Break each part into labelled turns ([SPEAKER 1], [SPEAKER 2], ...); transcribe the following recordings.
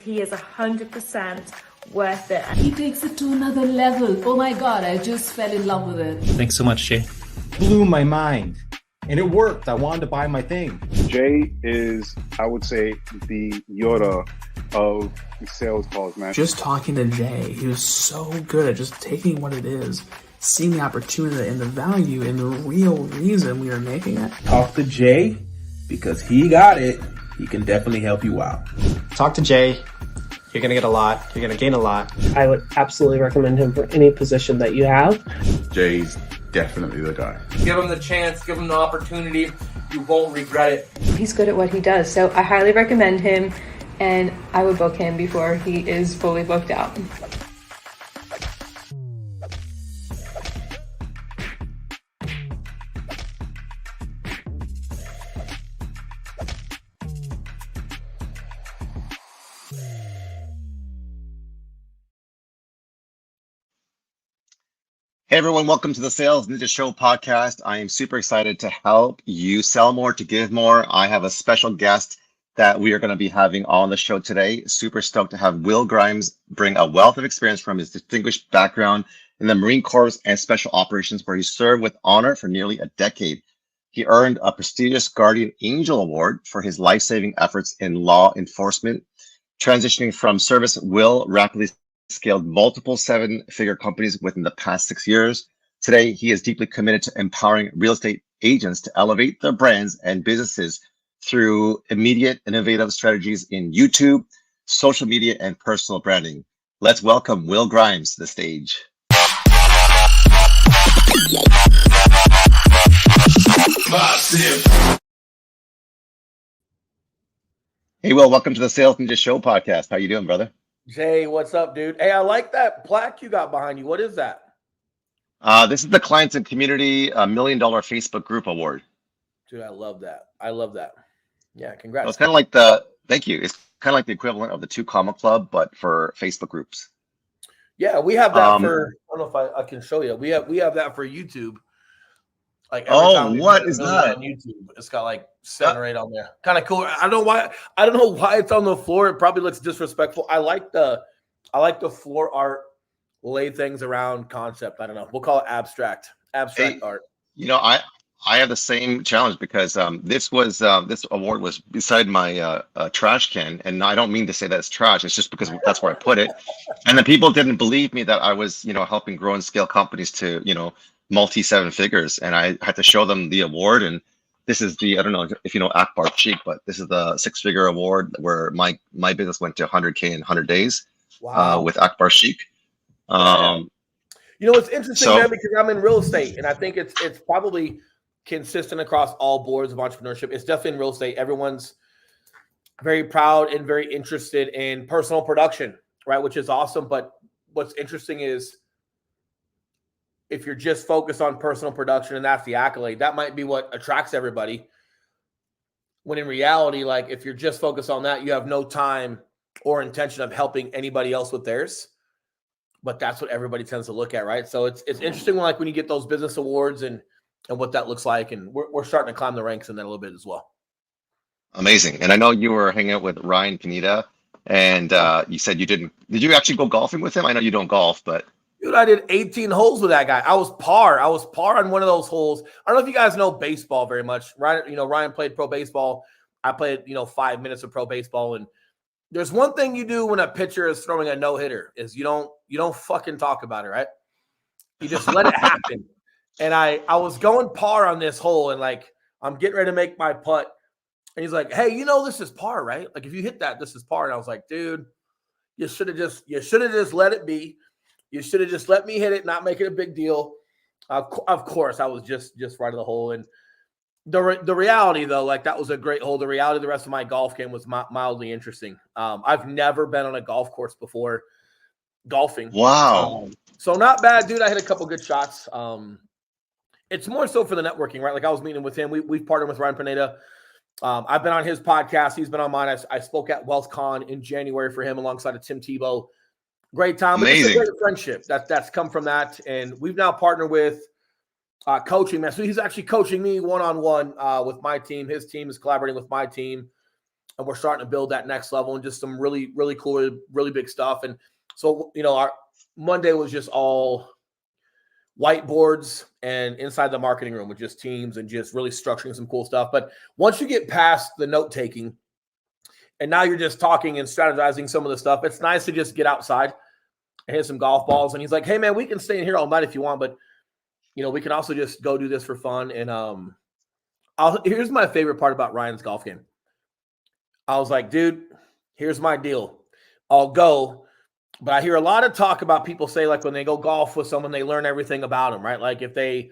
[SPEAKER 1] he is 100% worth it.
[SPEAKER 2] He takes it to another level. Oh my God, I just fell in love with it.
[SPEAKER 3] Thanks so much, Jay.
[SPEAKER 4] Blew my mind. And it worked. I wanted to buy my thing.
[SPEAKER 5] Jay is, I would say, the Yoda of sales calls, man.
[SPEAKER 6] Just talking to Jay, he was so good at just taking what it is, seeing the opportunity and the value and the real reason we are making it.
[SPEAKER 7] Talk to Jay, because he got it. He can definitely help you out.
[SPEAKER 8] Talk to Jay. You're going to get a lot. You're going to gain a lot.
[SPEAKER 9] I would absolutely recommend him for any position that you have.
[SPEAKER 10] Jay's definitely the guy.
[SPEAKER 11] Give him the chance, give him the opportunity. You won't regret it.
[SPEAKER 12] He's good at what he does, so I highly recommend him, and I would book him before he is fully booked out.
[SPEAKER 13] Hey everyone, welcome to the Sales Ninja Show podcast. I am super excited to help you sell more, to give more. I have a special guest that we are going to be having on the show today. Super stoked to have Will Grimes bring a wealth of experience from his distinguished background in the Marine Corps and Special Operations, where he served with honor for nearly a decade. He earned a prestigious Guardian Angel Award for his life-saving efforts in law enforcement. Transitioning from service, Will rapidly scaled multiple seven-figure companies within the past 6 years. Today, he is deeply committed to empowering real estate agents to elevate their brands and businesses through immediate, innovative strategies in YouTube, social media, and personal branding. Let's welcome Will Grimes to the stage. Hey, Will, welcome to the Sales Ninja Show podcast. How you doing, brother?
[SPEAKER 11] Jay, what's up, dude? Hey, I like that plaque you got behind you. What is that?
[SPEAKER 13] This is the Clients and Community $1 Million Facebook Group Award.
[SPEAKER 11] Dude, I love that. I love that. Yeah, congrats.
[SPEAKER 13] So it's kind of like the, thank you. It's kind of like the equivalent of the 2 Comma Club, but for Facebook groups.
[SPEAKER 11] Yeah, we have that for, I don't know if I can show you. We have that for YouTube. Like
[SPEAKER 13] what is that?
[SPEAKER 11] On YouTube, it's got like 7 or 8 on there. Kind of cool. I don't know why it's on the floor. It probably looks disrespectful. I like the floor art, lay things around concept. I don't know. We'll call it abstract art.
[SPEAKER 13] You know, I have the same challenge because this award was beside my trash can, and I don't mean to say that it's trash. It's just because that's where I put it, and the people didn't believe me that I was helping grow and scale companies to multi 7 figures, and I had to show them the award. And this is I don't know if you know Akbar Sheikh, but this is the 6-figure award where my business went to 100K in 100 days. Wow. With Akbar Sheikh.
[SPEAKER 11] It's interesting, man, because I'm in real estate, and I think it's probably consistent across all boards of entrepreneurship. It's definitely in real estate. Everyone's very proud and very interested in personal production, right? Which is awesome. But what's interesting is if you're just focused on personal production and that's the accolade, that might be what attracts everybody. When in reality, like if you're just focused on that, you have no time or intention of helping anybody else with theirs. But that's what everybody tends to look at, right? So it's interesting when you get those business awards and what that looks like. And we're starting to climb the ranks in that a little bit as well.
[SPEAKER 13] Amazing. And I know you were hanging out with Ryan Pineda, and you said did you actually go golfing with him? I know you don't golf, but.
[SPEAKER 11] Dude, I did 18 holes with that guy. I was par on one of those holes. I don't know if you guys know baseball very much. Ryan played pro baseball. I played, 5 minutes of pro baseball. And there's one thing you do when a pitcher is throwing a no-hitter is you don't fucking talk about it, right? You just let it happen. And I was going par on this hole, and I'm getting ready to make my putt. And he's like, hey, this is par, right? Like if you hit that, this is par. And I was like, dude, you should have just let it be. You should have just let me hit it, not make it a big deal. Of course, I was just right of the hole. And the reality, though, that was a great hole. The reality of the rest of my golf game was mildly interesting. I've never been on a golf course before golfing.
[SPEAKER 13] Wow.
[SPEAKER 11] So not bad, dude. I hit a couple good shots. It's more so for the networking, right? Like I was meeting with him. We've partnered with Ryan Pineda. I've been on his podcast. He's been on mine. I spoke at WealthCon in January for him alongside of Tim Tebow. Great time. But it's a great friendship that's come from that. And we've now partnered with coaching, man. So he's actually coaching me one-on-one with my team. His team is collaborating with my team. and we're starting to build that next level and just some really, really cool, really big stuff. And so, our Monday was just all whiteboards and inside the marketing room with just teams and just really structuring some cool stuff. But once you get past the note taking and now you're just talking and strategizing some of the stuff, it's nice to just get outside and hit some golf balls. And he's like, hey man, we can stay in here all night if you want, but we can also just go do this for fun. And here's my favorite part about Ryan's golf game. I was like, dude, here's my deal. I'll go, but I hear a lot of talk about people say, like, when they go golf with someone, they learn everything about them, right? Like if they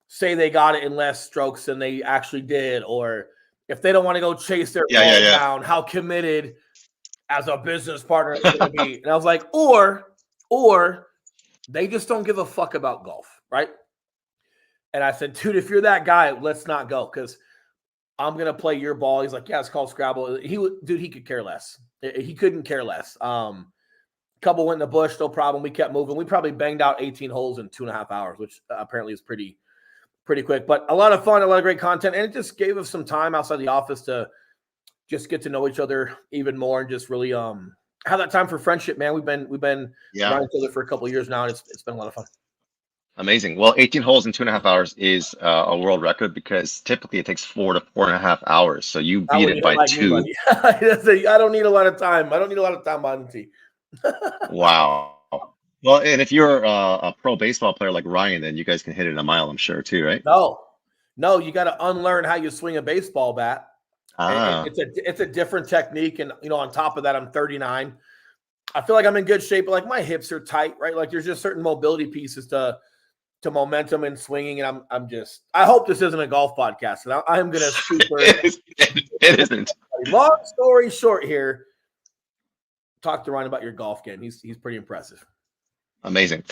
[SPEAKER 11] say they got it in less strokes than they actually did, or if they don't want to go chase their ball down, how committed as a business partner it's going to be. And I was like, or they just don't give a fuck about golf, right? And I said, dude, if you're that guy, let's not go, because I'm going to play your ball. He's like, yeah, it's called Scrabble. He could care less. He couldn't care less. Couple went in the bush, no problem. We kept moving. We probably banged out 18 holes in 2.5 hours, which apparently is pretty quick. But a lot of fun, a lot of great content, and it just gave us some time outside the office to just get to know each other even more and just really have that time for friendship, man. We've been around each other for a couple of years now, and it's been a lot of fun.
[SPEAKER 13] Amazing. Well, 18 holes in 2.5 hours is a world record, because typically it takes 4 to 4.5 hours. So you beat it by 2.
[SPEAKER 11] I don't need a lot of time. I don't need a lot of time behind the tee.
[SPEAKER 13] Wow. Well, and if you're a pro baseball player like Ryan, then you guys can hit it a mile, I'm sure, too, right?
[SPEAKER 11] No, you got to unlearn how you swing a baseball bat. It's a different technique, and on top of that, I'm 39. I feel like I'm in good shape, but like my hips are tight, right? Like there's just certain mobility pieces to momentum and swinging, and I hope this isn't a golf podcast, and I'm gonna super.
[SPEAKER 13] It isn't.
[SPEAKER 11] Long story short, here, talk to Ryan about your golf game. He's pretty impressive.
[SPEAKER 13] Amazing.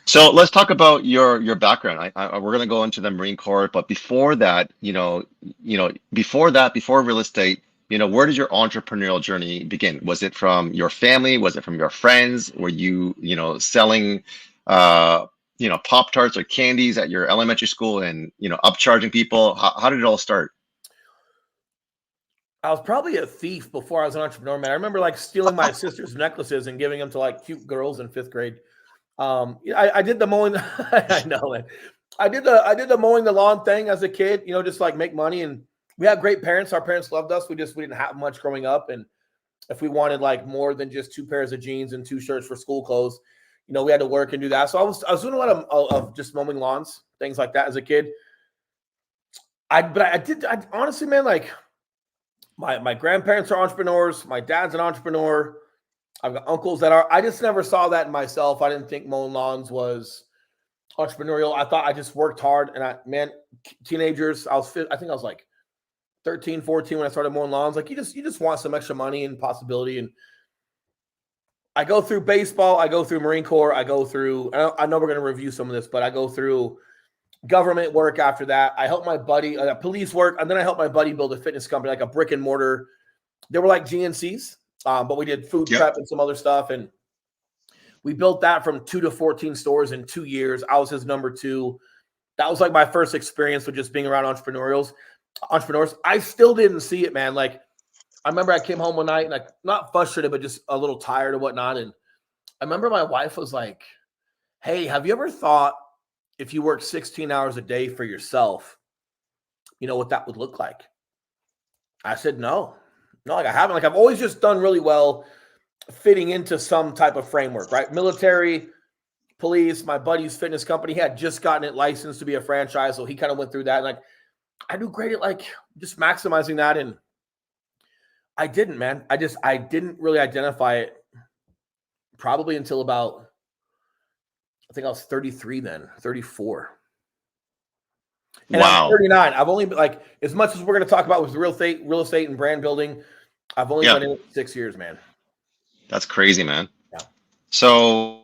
[SPEAKER 13] So let's talk about your background. We're gonna go into the Marine Corps, but before that, before real estate, where did your entrepreneurial journey begin? Was it from your family? Was it from your friends? Were you, selling, Pop-Tarts or candies at your elementary school and, upcharging people? How did it all start?
[SPEAKER 11] I was probably a thief before I was an entrepreneur, man. I remember like stealing my sister's necklaces and giving them to like cute girls in 5th grade. I did the mowing. I know it. I did the mowing the lawn thing as a kid, just like make money. And we had great parents. Our parents loved us. We didn't have much growing up. And if we wanted like more than just 2 pairs of jeans and 2 shirts for school clothes, we had to work and do that. So I was doing a lot of just mowing lawns, things like that as a kid. I honestly, man, like my grandparents are entrepreneurs. My dad's an entrepreneur. I've got uncles that are. I just never saw that in myself. I didn't think mowing lawns was entrepreneurial. I thought I just worked hard. And teenagers, I think I was like 13, 14 when I started mowing lawns. Like you just want some extra money and possibility. And I go through baseball. I go through Marine Corps. I go through. I know we're going to review some of this, but I go through government work after that. I helped my buddy, police work, and then I helped my buddy build a fitness company, like a brick and mortar. They were like GNCs. But we did food prep and some other stuff. And we built that from 2 to 14 stores in 2 years. I was his number 2. That was like my first experience with just being around entrepreneurs. I still didn't see it, man. Like I remember I came home one night and like not frustrated, but just a little tired or whatnot. And I remember my wife was like, hey, have you ever thought if you work 16 hours a day for yourself, what that would look like? I said, no, like I haven't. Like I've always just done really well fitting into some type of framework, right? Military, police, my buddy's fitness company, he had just gotten it licensed to be a franchise. So he kind of went through that. And like, I do great at like just maximizing that. And I didn't, man. I didn't really identify it probably until about, I think I was 33 then, 34. And
[SPEAKER 13] wow.
[SPEAKER 11] I'm 39. I've only been like, as much as we're going to talk about with real estate and brand building, I've only been in it 6 years, man.
[SPEAKER 13] That's crazy, man.
[SPEAKER 11] Yeah.
[SPEAKER 13] So,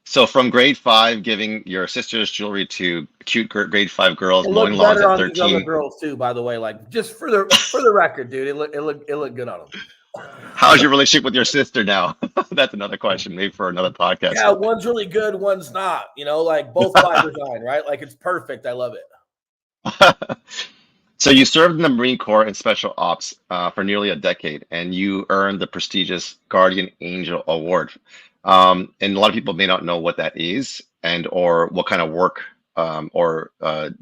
[SPEAKER 13] so from grade 5, giving your sister's jewelry to cute grade 5 girls, mowing lawns at 13.
[SPEAKER 11] Other girls too, by the way. Like just for the record, dude, it looked good on them.
[SPEAKER 13] How's your relationship with your sister now? That's another question, maybe for another podcast.
[SPEAKER 11] Yeah, one's really good, one's not. Like both by design, right? Like it's perfect. I love it.
[SPEAKER 13] So you served in the Marine Corps in Special Ops for nearly a decade, and you earned the prestigious Guardian Angel Award. And a lot of people may not know what that is, and or what kind of work or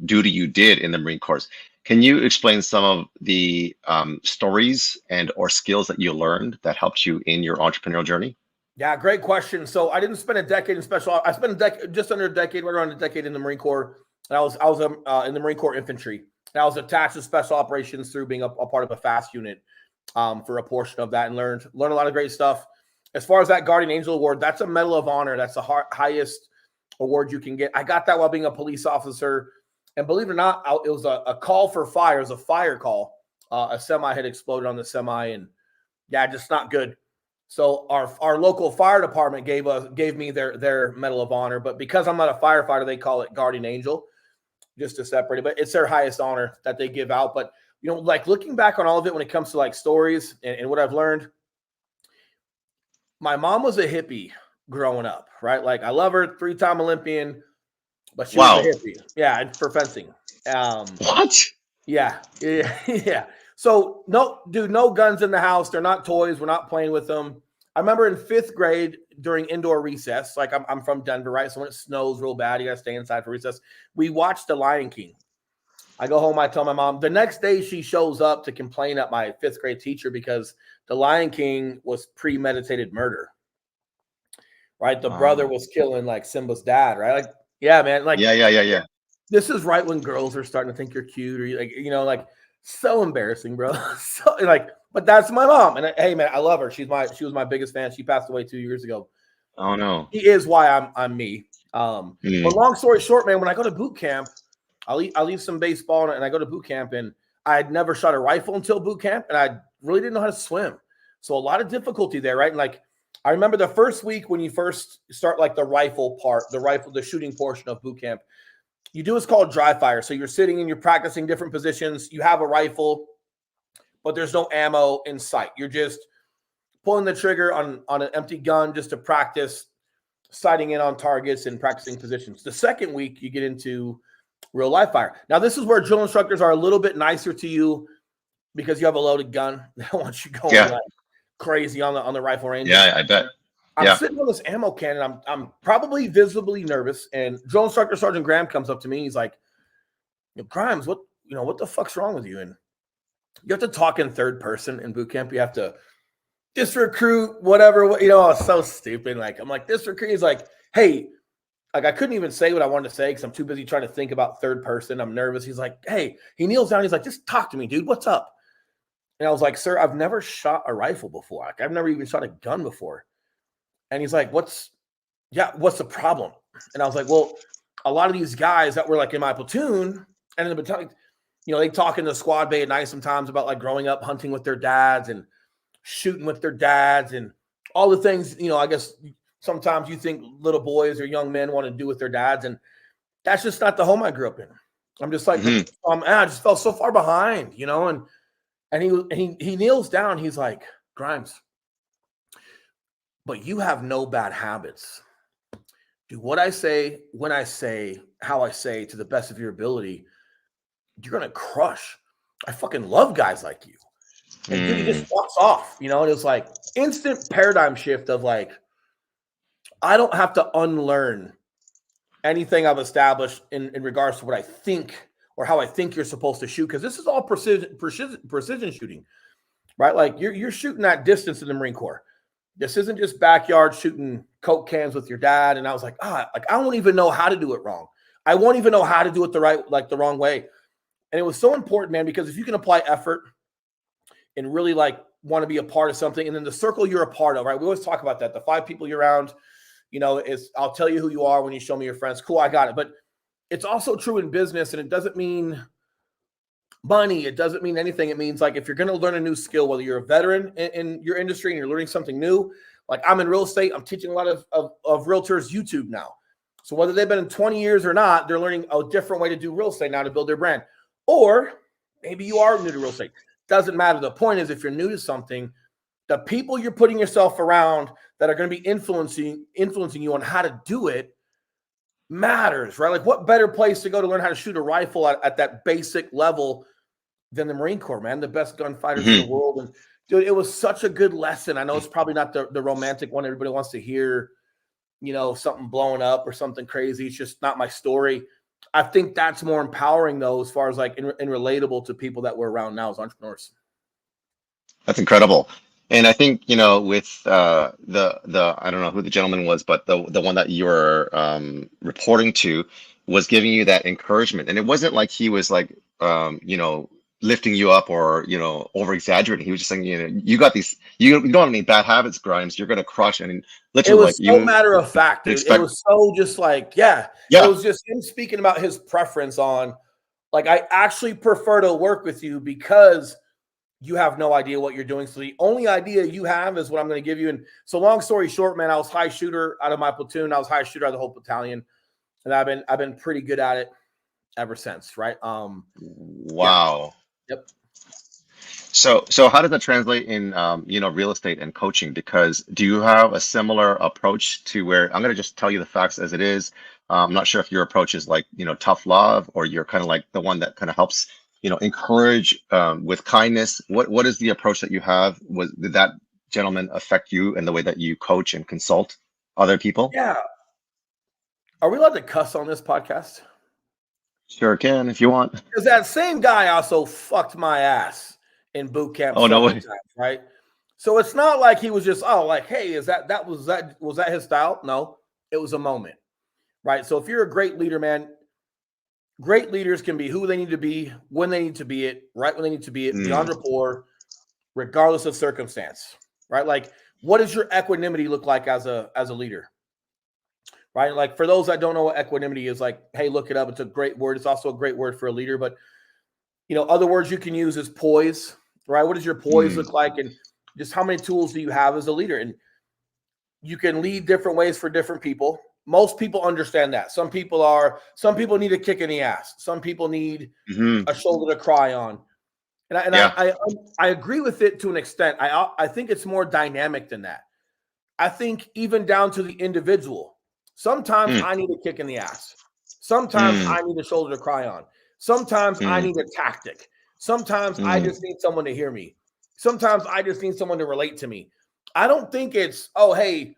[SPEAKER 13] duty you did in the Marine Corps. Can you explain some of the stories and or skills that you learned that helped you in your entrepreneurial journey?
[SPEAKER 11] Yeah, great question. So I didn't spend a decade in special. I spent a decade, just under a decade, right around a decade in the Marine Corps. And I was in the Marine Corps infantry. And I was attached to special operations through being a part of a fast unit for a portion of that, and learned a lot of great stuff. As far as that Guardian Angel Award, that's a Medal of Honor. That's the highest award you can get. I got that while being a police officer. And believe it or not, it was a call for fire. It was a fire call. A semi had exploded on the semi, and yeah, just not good. So our local fire department gave me their Medal of Honor, but because I'm not a firefighter, they call it Guardian Angel, just to separate it. But it's their highest honor that they give out. But like looking back on all of it, when it comes to like stories and what I've learned, my mom was a hippie growing up, right? Like I love her, 3-time Olympian, but she was a hippie. Yeah, for fencing.
[SPEAKER 13] What?
[SPEAKER 11] Yeah. So no guns in the house. They're not toys. We're not playing with them. I remember in 5th grade during indoor recess, like I'm from Denver, right? So when it snows real bad, you got to stay inside for recess. We watched The Lion King. I go home, I tell my mom. The next day she shows up to complain at my 5th grade teacher because The Lion King was premeditated murder, right? The brother was killing like Simba's dad, right? Like, yeah, man. Like,
[SPEAKER 13] yeah.
[SPEAKER 11] This is right when girls are starting to think you're cute, or like so embarrassing, bro. So like, but that's my mom. And hey, man, I love her. She was my biggest fan. She passed away 2 years ago.
[SPEAKER 13] Oh no.
[SPEAKER 11] She is why I'm me. But long story short, man, when I go to boot camp, I leave some baseball and I go to boot camp, and I had never shot a rifle until boot camp, and I really didn't know how to swim. So a lot of difficulty there, right? And like I remember the first week when you first start like the shooting portion of boot camp, you do what's called dry fire. So you're sitting and you're practicing different positions. You have a rifle, but there's no ammo in sight. You're just pulling the trigger on an empty gun just to practice sighting in on targets and practicing positions. The second week, you get into real live fire. Now, this is where drill instructors are a little bit nicer to you because you have a loaded gun. They don't want you going like crazy on the rifle range.
[SPEAKER 13] Yeah, I bet.
[SPEAKER 11] I'm sitting on this ammo can, and I'm probably visibly nervous. And drill instructor Sergeant Graham comes up to me. He's like, Grimes, what the fuck's wrong with you? And you have to talk in third person in boot camp. You have to just recruit whatever. It's so stupid. Like I'm like, this recruit is like, hey, like I couldn't even say what I wanted to say because I'm too busy trying to think about third person. I'm nervous. He's like, hey, he kneels down. He's like, just talk to me, dude. What's up? And I was like, sir, I've never shot a rifle before. Like I've never even shot a gun before. And he's like, what's the problem? And I was like, well, a lot of these guys that were like in my platoon and in the battalion, they talk in the squad bay at night sometimes about like growing up hunting with their dads and shooting with their dads and all the things, I guess sometimes you think little boys or young men want to do with their dads. And that's just not the home I grew up in. I'm just like, I just felt so far behind, and he kneels down. He's like, Grimes, but you have no bad habits. Do what I say, when I say, how I say, to the best of your ability. You're going to crush. I fucking love guys like you. And he just walks off, and it was like instant paradigm shift of like, I don't have to unlearn anything I've established in regards to what I think or how I think you're supposed to shoot. Cause this is all precision shooting, right? Like you're shooting that distance in the Marine Corps. This isn't just backyard shooting Coke cans with your dad. And I was like, I won't even know how to do it wrong. I won't even know how to do it the wrong way. And it was so important, man, because if you can apply effort and really like want to be a part of something, and then the circle you're a part of, right? We always talk about that. The 5 people you're around, is I'll tell you who you are when you show me your friends. Cool, I got it. But it's also true in business, and it doesn't mean money. It doesn't mean anything. It means like if you're going to learn a new skill, whether you're a veteran in your industry and you're learning something new, like I'm in real estate, I'm teaching a lot of realtors YouTube now. So whether they've been in 20 years or not, they're learning a different way to do real estate now to build their brand. Or maybe you are new to real estate. Doesn't matter. The point is, if you're new to something, the people you're putting yourself around that are going to be influencing you on how to do it matters, right? Like what better place to go to learn how to shoot a rifle at that basic level than the Marine Corps, man. The best gunfighters in the world. And dude, it was such a good lesson. I know it's probably not the romantic one everybody wants to hear, something blowing up or something crazy. It's just not my story. I think that's more empowering, though, as far as like and relatable to people that we're around now as entrepreneurs.
[SPEAKER 13] That's incredible. And I think, with the I don't know who the gentleman was, but the one that you were reporting to was giving you that encouragement. And it wasn't like he was like, lifting you up or, over exaggerating. He was just saying, you got these, you don't have any bad habits, Grimes. You're going to crush. And literally,
[SPEAKER 11] it was so matter of fact, dude. It was so just like, yeah. It was just him speaking about his preference on, like, I actually prefer to work with you because you have no idea what you're doing. So the only idea you have is what I'm going to give you. And so long story short, man, I was high shooter out of my platoon. I was high shooter out of the whole battalion. And I've been pretty good at it ever since. Right.
[SPEAKER 13] Wow.
[SPEAKER 11] Yeah. Yep.
[SPEAKER 13] So how does that translate in, real estate and coaching? Because do you have a similar approach to where I'm going to just tell you the facts as it is. I'm not sure if your approach is like, tough love, or you're kind of like the one that kind of helps, encourage with kindness. What is the approach that you have? Did that gentleman affect you in the way that you coach and consult other people?
[SPEAKER 11] Yeah. Are we allowed to cuss on this podcast?
[SPEAKER 13] Sure can, if you want.
[SPEAKER 11] Because that same guy also fucked my ass in boot camp.
[SPEAKER 13] Oh, no way.
[SPEAKER 11] Times, right? So it's not like he was just, hey, was that his style? No, it was a moment. Right. So if you're a great leader, man, great leaders can be who they need to be, when they need to be it, right when they need to be it, beyond rapport, regardless of circumstance. Right? Like, what does your equanimity look like as a leader? Right? Like, for those that don't know what equanimity is, like, hey, look it up. It's a great word. It's also a great word for a leader. But, other words you can use is poise, right? What does your poise look like? And just how many tools do you have as a leader? And you can lead different ways for different people. Most people understand that. Some people need a kick in the ass. Some people need a shoulder to cry on. And I agree with it to an extent. I think it's more dynamic than that. I think even down to the individual. Sometimes I need a kick in the ass. Sometimes I need a shoulder to cry on. Sometimes I need a tactic. Sometimes I just need someone to hear me. Sometimes I just need someone to relate to me. I don't think it's, oh, hey,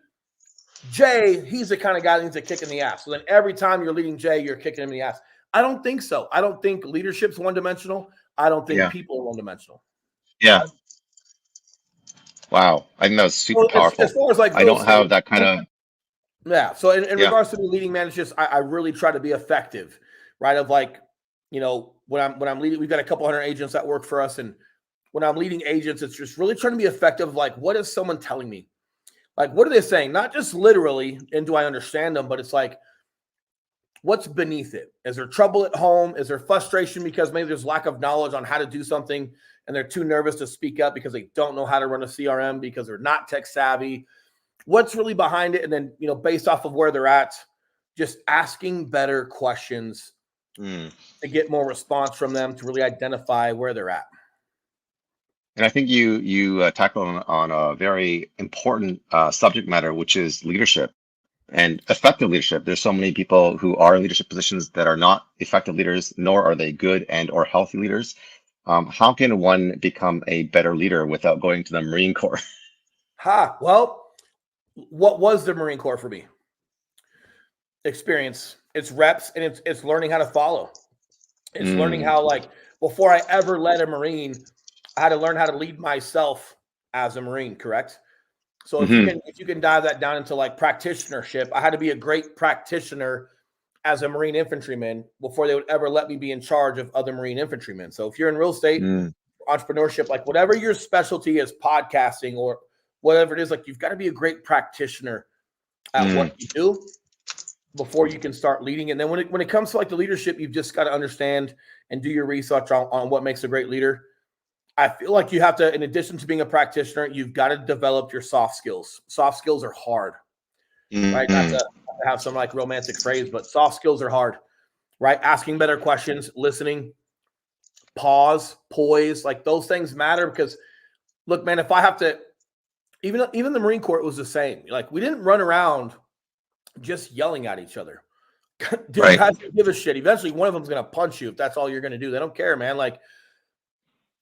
[SPEAKER 11] Jay, he's the kind of guy that needs a kick in the ass. So then every time you're leading Jay, you're kicking him in the ass. I don't think so. I don't think leadership's one-dimensional. I don't think people are one-dimensional.
[SPEAKER 13] Yeah. Wow. I think that was super powerful.
[SPEAKER 11] As far as like
[SPEAKER 13] I don't have that kind of.
[SPEAKER 11] Yeah. So in regards to the leading, man, it's just I really try to be effective, right? Of like, when I'm leading, we've got a couple hundred agents that work for us, and when I'm leading agents, it's just really trying to be effective. Like, what is someone telling me? Like, what are they saying? Not just literally, and do I understand them, but it's like, what's beneath it? Is there trouble at home? Is there frustration because maybe there's lack of knowledge on how to do something and they're too nervous to speak up because they don't know how to run a CRM because they're not tech savvy? What's really behind it? And then, based off of where they're at, just asking better questions to get more response from them, to really identify where they're at.
[SPEAKER 13] And I think you tackled on a very important subject matter, which is leadership and effective leadership. There's so many people who are in leadership positions that are not effective leaders, nor are they good and or healthy leaders. How can one become a better leader without going to the Marine Corps?
[SPEAKER 11] Well, what was the Marine Corps for me? Experience. It's reps, and it's learning how to follow. It's learning how, like, before I ever led a Marine, I had to learn how to lead myself as a Marine, correct? So if you can dive that down into like practitionership, I had to be a great practitioner as a Marine infantryman before they would ever let me be in charge of other Marine infantrymen. So if you're in real estate, entrepreneurship, like whatever your specialty is, podcasting or whatever it is, like you've got to be a great practitioner at what you do before you can start leading. And then when it comes to like the leadership, you've just got to understand and do your research on what makes a great leader. I feel like you have to, in addition to being a practitioner, you've got to develop your soft skills. Soft skills are hard, right? Not to have some like romantic phrase, but soft skills are hard, right? Asking better questions, listening, pause, poise, like those things matter because look, man, if I have to, even the Marine Corps, it was the same. Like we didn't run around just yelling at each other. Dude, guys don't give a shit. Eventually one of them's going to punch you if that's all you're going to do. They don't care, man. Like,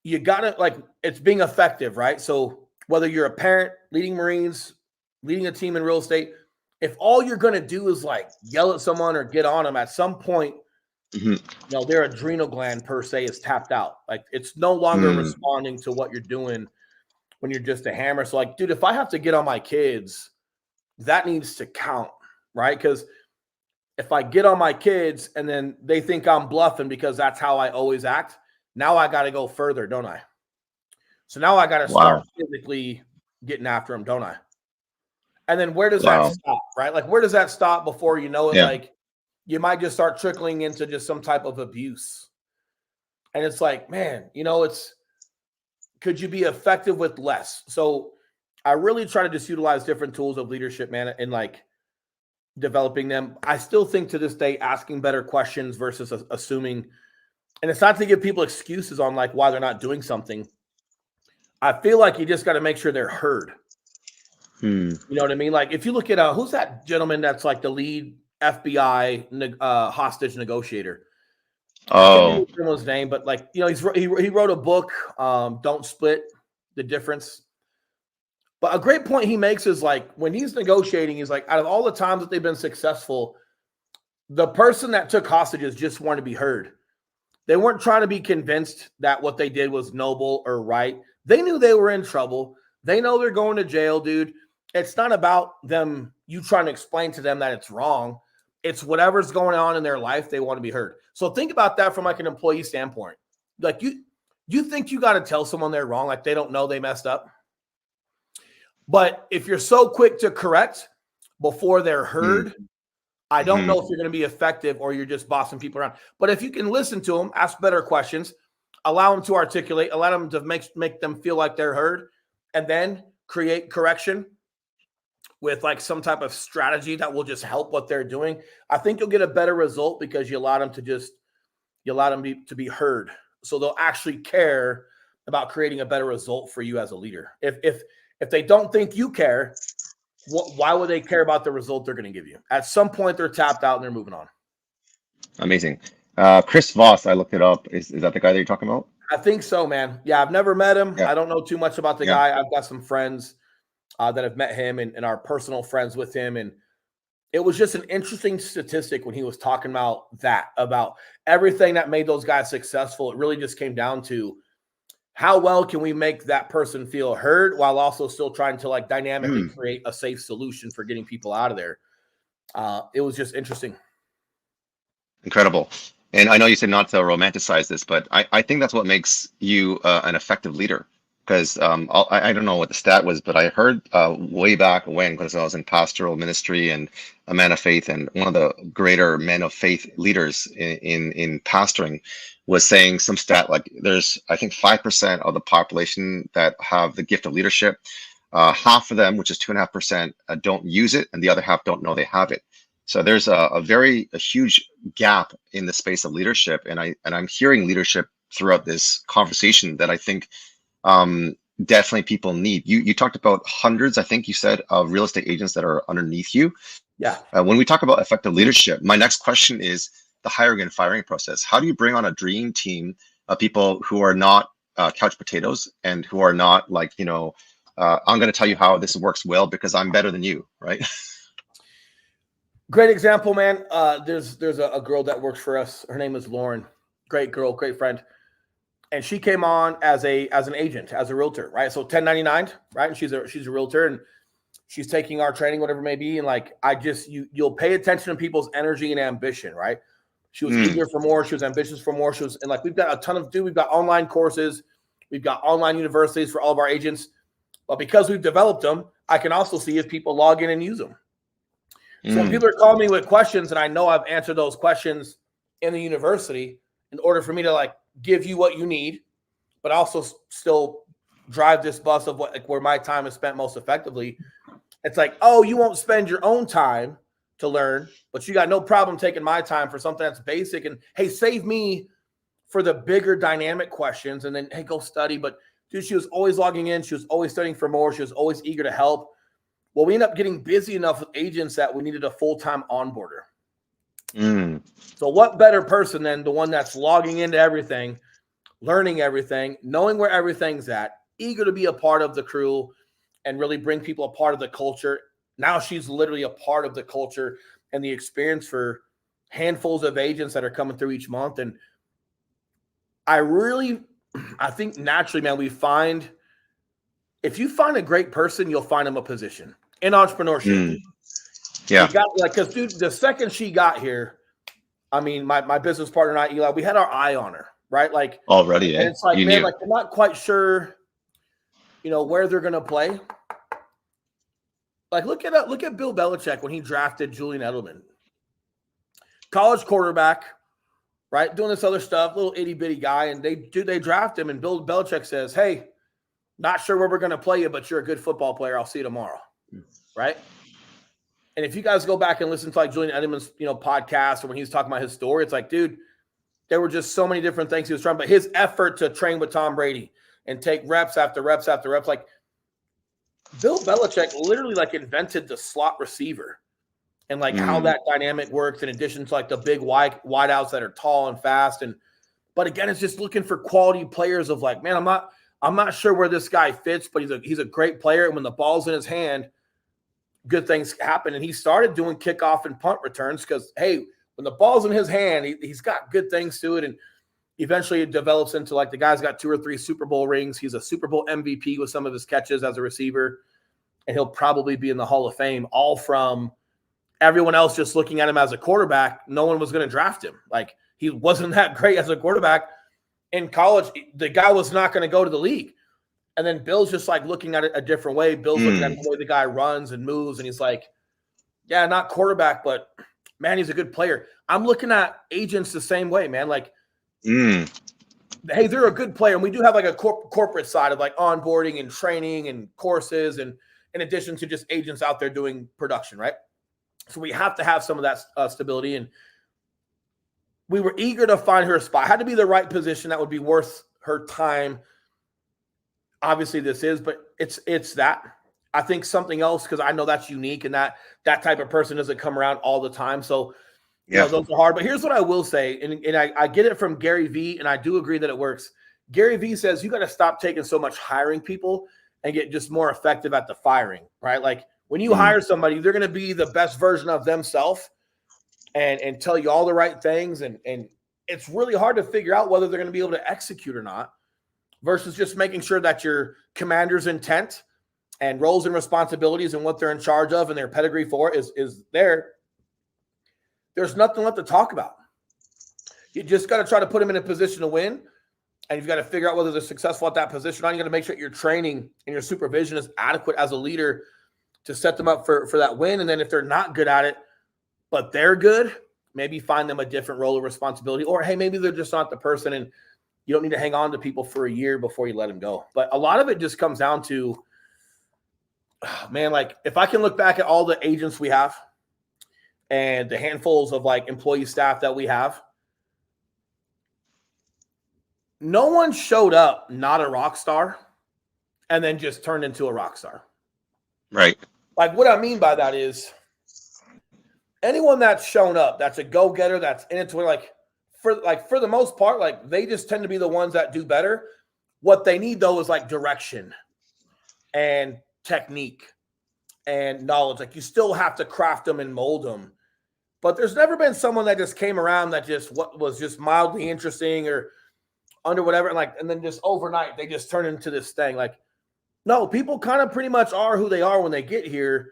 [SPEAKER 11] you gotta like it's being effective, right? So whether you're a parent, leading Marines, leading a team in real estate, if all you're gonna do is like yell at someone or get on them, at some point, you know, their adrenal gland per se is tapped out. Like it's no longer responding to what you're doing when you're just a hammer. So like, dude, if I have to get on my kids, that needs to count, right? Because if I get on my kids and then they think I'm bluffing because that's how I always act, now I got to go further, don't I? So now I got to start physically getting after them, don't I? And then where does that stop, right? Like where does that stop before you know it? Like you might just start trickling into just some type of abuse. And it's like, man, you know, could you be effective with less? So I really try to just utilize different tools of leadership, man, and like developing them. I still think to this day, asking better questions versus assuming, and it's not to give people excuses on like why they're not doing something. I feel like you just got to make sure they're heard. You know what I mean? Like if you look at who's that gentleman that's like the lead FBI hostage negotiator? I don't know his name, but like, you know, he wrote a book, Don't Split the Difference. But a great point he makes is like when he's negotiating, he's like, out of all the times that they've been successful, the person that took hostages just wanted to be heard. They weren't trying to be convinced that what they did was noble or right. They knew they were in trouble. They know they're going to jail, dude. It's not about you trying to explain to them that it's wrong. It's whatever's going on in their life, they want to be heard. So think about that from like an employee standpoint. Like you think you got to tell someone they're wrong, like they don't know they messed up. But if you're so quick to correct before they're heard, I don't know if you're going to be effective or you're just bossing people around. But if you can listen to them, ask better questions, allow them to articulate, allow them to make them feel like they're heard, and then create correction with like some type of strategy that will just help what they're doing, I think you'll get a better result because you allow them to be heard. So they'll actually care about creating a better result for you as a leader. If they don't think you care, why would they care about the result they're going to give you? At some point, they're tapped out and they're moving on.
[SPEAKER 13] Amazing. Chris Voss, I looked it up. Is that the guy that you're talking about?
[SPEAKER 11] I think so, man. Yeah, I've never met him. I don't know too much about the guy. I've got some friends that have met him and are personal friends with him. And it was just an interesting statistic when he was talking about everything that made those guys successful. It really just came down to how well can we make that person feel heard while also still trying to like dynamically create a safe solution for getting people out of there. It was just interesting.
[SPEAKER 13] Incredible. And I know you said not to romanticize this, but I think that's what makes you an effective leader. Because I don't know what the stat was, but I heard way back when, because I was in pastoral ministry and a man of faith, and one of the greater men of faith leaders in pastoring was saying some stat like there's, I think, 5% of the population that have the gift of leadership. Half of them, which is 2.5%, don't use it, and the other half don't know they have it. So there's a huge gap in the space of leadership, and I'm hearing leadership throughout this conversation that I think definitely people need. You talked about hundreds, I think you said, of real estate agents that are underneath you.
[SPEAKER 11] Yeah.
[SPEAKER 13] When we talk about effective leadership, my next question is the hiring and firing process. How do you bring on a dream team of people who are not couch potatoes and who are not like, I'm going to tell you how this works well because I'm better than you, right?
[SPEAKER 11] Great example, man. There's a girl that works for us. Her name is Lauren. Great girl, great friend. And she came on as an agent, as a realtor, right? So 1099, right? And she's a realtor, and she's taking our training, whatever it may be. And like, you'll pay attention to people's energy and ambition, right? She was eager for more. She was ambitious for more. And like, we've got a ton we've got online courses. We've got online universities for all of our agents. But because we've developed them, I can also see if people log in and use them. So when people are calling me with questions, and I know I've answered those questions in the university, in order for me to like give you what you need, but also still drive this bus of where my time is spent most effectively. It's like, oh, you won't spend your own time to learn, but you got no problem taking my time for something that's basic. And hey, save me for the bigger dynamic questions. And then, hey, go study. But dude, she was always logging in. She was always studying for more. She was always eager to help. Well, we ended up getting busy enough with agents that we needed a full-time onboarder. So what better person than the one that's logging into everything, learning everything, knowing where everything's at, eager to be a part of the crew and really bring people a part of the culture. Now she's literally a part of the culture and the experience for handfuls of agents that are coming through each month. And I think naturally, man, if you find a great person, you'll find them a position in entrepreneurship.
[SPEAKER 13] Yeah.
[SPEAKER 11] Because dude, the second she got here, I mean, my business partner and I, Eli, we had our eye on her, right? Like
[SPEAKER 13] already,
[SPEAKER 11] and it's like, man, like we're not quite sure, where they're gonna play. Like, look at Bill Belichick when he drafted Julian Edelman, college quarterback, right? Doing this other stuff, little itty bitty guy, and they draft him, and Bill Belichick says, "Hey, not sure where we're gonna play you, but you're a good football player. I'll see you tomorrow," right? And if you guys go back and listen to like Julian Edelman's, podcast, or when he's talking about his story, it's like, dude, there were just so many different things he was trying, but his effort to train with Tom Brady and take reps after reps after reps, like Bill Belichick literally like invented the slot receiver and like how that dynamic works in addition to like the big wideouts that are tall and fast. But again, it's just looking for quality players of like, man, I'm not sure where this guy fits, but he's a great player. And when the ball's in his hand, good things happen. And he started doing kickoff and punt returns because, hey, when the ball's in his hand, he's got good things to it. And eventually it develops into like the guy's got 2 or 3 Super Bowl rings. He's a Super Bowl MVP with some of his catches as a receiver. And he'll probably be in the Hall of Fame, all from everyone else just looking at him as a quarterback. No one was going to draft him. Like, he wasn't that great as a quarterback. In college, the guy was not going to go to the league. And then Bill's just like looking at it a different way. Bill's looking at the way the guy runs and moves. And he's like, yeah, not quarterback, but man, he's a good player. I'm looking at agents the same way, man. Like, hey, they're a good player. And we do have like a corporate side of like onboarding and training and courses, and in addition to just agents out there doing production, right? So we have to have some of that stability. And we were eager to find her a spot. It had to be the right position that would be worth her time. Obviously this is, but it's that. I think something else, because I know that's unique and that type of person doesn't come around all the time. So, those are hard. But here's what I will say, and I get it from Gary Vee, and I do agree that it works. Gary Vee says you got to stop taking so much hiring people and get just more effective at the firing, right? Like when you hire somebody, they're going to be the best version of themselves and tell you all the right things. And it's really hard to figure out whether they're going to be able to execute or not, versus just making sure that your commander's intent and roles and responsibilities and what they're in charge of and their pedigree for is there. There's nothing left to talk about. You just got to try to put them in a position to win. And you've got to figure out whether they're successful at that position. You got to make sure your training and your supervision is adequate as a leader to set them up for that win. And then if they're not good at it, but they're good, maybe find them a different role of responsibility. Or, hey, maybe they're just not the person and you don't need to hang on to people for a year before you let them go. But a lot of it just comes down to, man, like if I can look back at all the agents we have and the handfuls of like employee staff that we have, no one showed up not a rock star and then just turned into a rock star.
[SPEAKER 13] Right.
[SPEAKER 11] Like what I mean by that is anyone that's shown up, that's a go-getter, that's in it to win, for the most part, like they just tend to be the ones that do better. What they need though is like direction and technique and knowledge. Like you still have to craft them and mold them. But there's never been someone that just came around that just was just mildly interesting or under whatever, and then just overnight they just turn into this thing. Like, no, people kind of pretty much are who they are when they get here.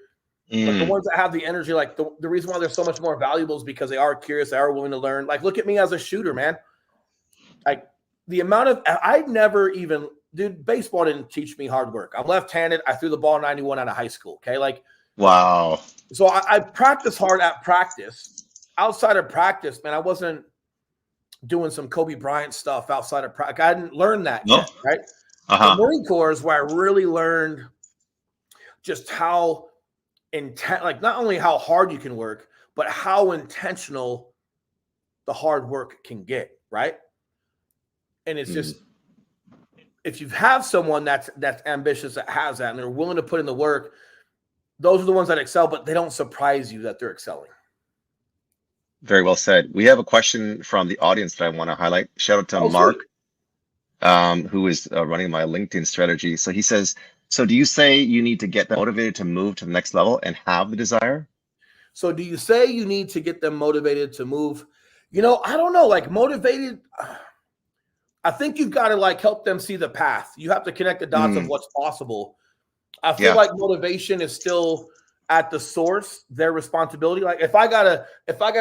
[SPEAKER 11] But the ones that have the energy, like the reason why they're so much more valuable is because they are curious, they are willing to learn. Like, look at me as a shooter, man. Like the amount of dude, baseball didn't teach me hard work. I'm left-handed. I threw the ball 91 out of high school. Okay. Like,
[SPEAKER 13] wow.
[SPEAKER 11] So I practice hard at practice. Outside of practice, man, I wasn't doing some Kobe Bryant stuff outside of practice. I didn't learn that yet, right? The Marine Corps is where I really learned just how like not only how hard you can work, but how intentional the hard work can get, right? And it's just, if you have someone that's ambitious, that has that, and they're willing to put in the work, those are the ones that excel, but they don't surprise you that they're excelling.
[SPEAKER 13] Very well said. We have a question from the audience that I want to highlight. Shout out to Mark.
[SPEAKER 11] Sweet.
[SPEAKER 13] who is running my LinkedIn strategy. So he says, so do you say you need to get them motivated to move to the next level and have the desire?
[SPEAKER 11] So do you say you need to get them motivated to move? You know, I don't know, like motivated. I think you've got to like help them see the path. You have to connect the dots of what's possible. I feel like motivation is still at the source, their responsibility. Like if I gotta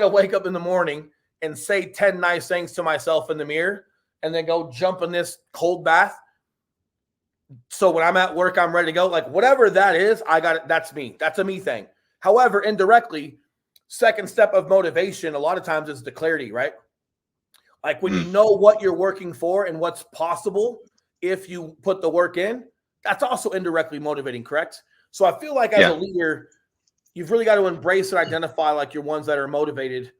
[SPEAKER 11] wake up in the morning and say 10 nice things to myself in the mirror and then go jump in this cold bath. So when I'm at work, I'm ready to go. Like whatever that is, I got it. That's me. That's a me thing. However, indirectly, second step of motivation, a lot of times is the clarity, right? Like when you know what you're working for and what's possible if you put the work in, that's also indirectly motivating, correct? So I feel like as a leader, you've really got to embrace and identify like your ones that are motivated,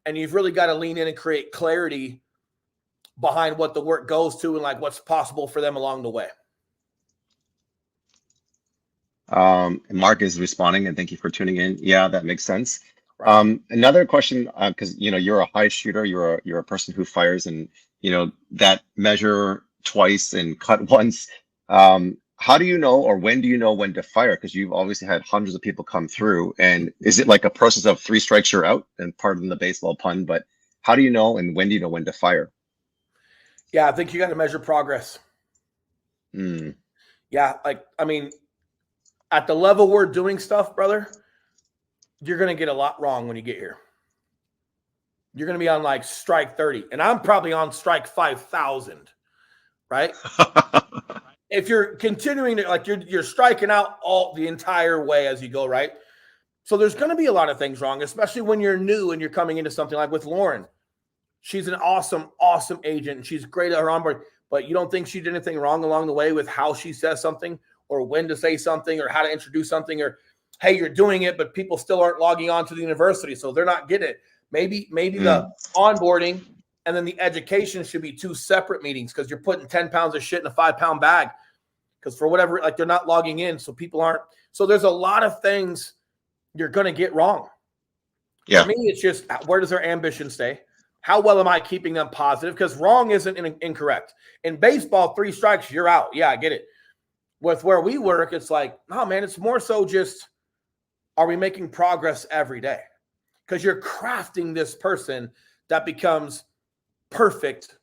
[SPEAKER 11] and you've really got to lean in and create clarity behind what the work goes to and like what's possible for them along the way.
[SPEAKER 13] Mark is responding, and thank you for tuning in. Yeah, that makes sense. Another question, because you're a high shooter, you're a person who fires, and that measure twice and cut once. How do you know, or when do you know when to fire? Because you've obviously had hundreds of people come through, and is it like a process of 3 strikes you're out? And pardon the baseball pun, but how do you know, and when do you know when to fire?
[SPEAKER 11] Yeah, I think you got to measure progress. Yeah, like I mean, at the level we're doing stuff, brother, you're going to get a lot wrong when you get here. You're going to be on like strike 30, and I'm probably on strike 5,000, right? If you're continuing to like you're striking out all the entire way as you go, right? So there's going to be a lot of things wrong, especially when you're new and you're coming into something like with Lauren. She's an awesome, awesome agent, and she's great at her onboard, but you don't think she did anything wrong along the way with how she says something or when to say something or how to introduce something, or hey, you're doing it, but people still aren't logging on to the university, so they're not getting it. Maybe the onboarding and then the education should be 2 separate meetings, because you're putting 10 pounds of shit in a 5-pound bag, because for whatever, like they're not logging in, so people aren't. So there's a lot of things you're going to get wrong. For me, it's just where does their ambition stay? How well am I keeping them positive? Because wrong isn't incorrect. In baseball, 3 strikes, you're out. Yeah, I get it. With where we work, it's like, oh man, it's more so just, are we making progress every day? Because you're crafting this person that becomes perfect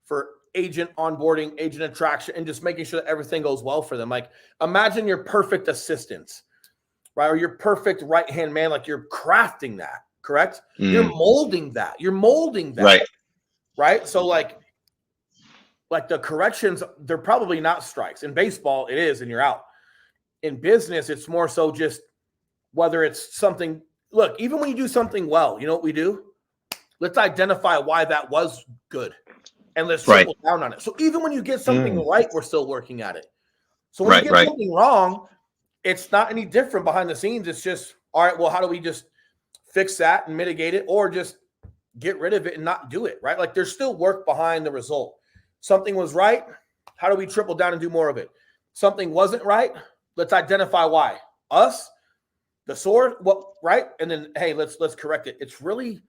[SPEAKER 11] for agent onboarding, agent attraction, and just making sure that everything goes well for them. Like imagine your perfect assistant, right? Or your perfect right-hand man, like you're crafting that, correct? You're molding that. You're molding that. Right? So like the corrections, they're probably not strikes. In baseball, it is, and you're out. In business, it's more so just whether it's something. Look, even when you do something well, you know what we do? Let's identify why that was good, and let's triple down on it. So even when you get something right, we're still working at it. So when you get something wrong, it's not any different behind the scenes. It's just, all right, well, how do we just fix that and mitigate it, or just get rid of it and not do it, right? Like there's still work behind the result. Something was right. How do we triple down and do more of it? Something wasn't right. Let's identify why. Us, the source, what, right? And then, hey, let's correct it. It's really,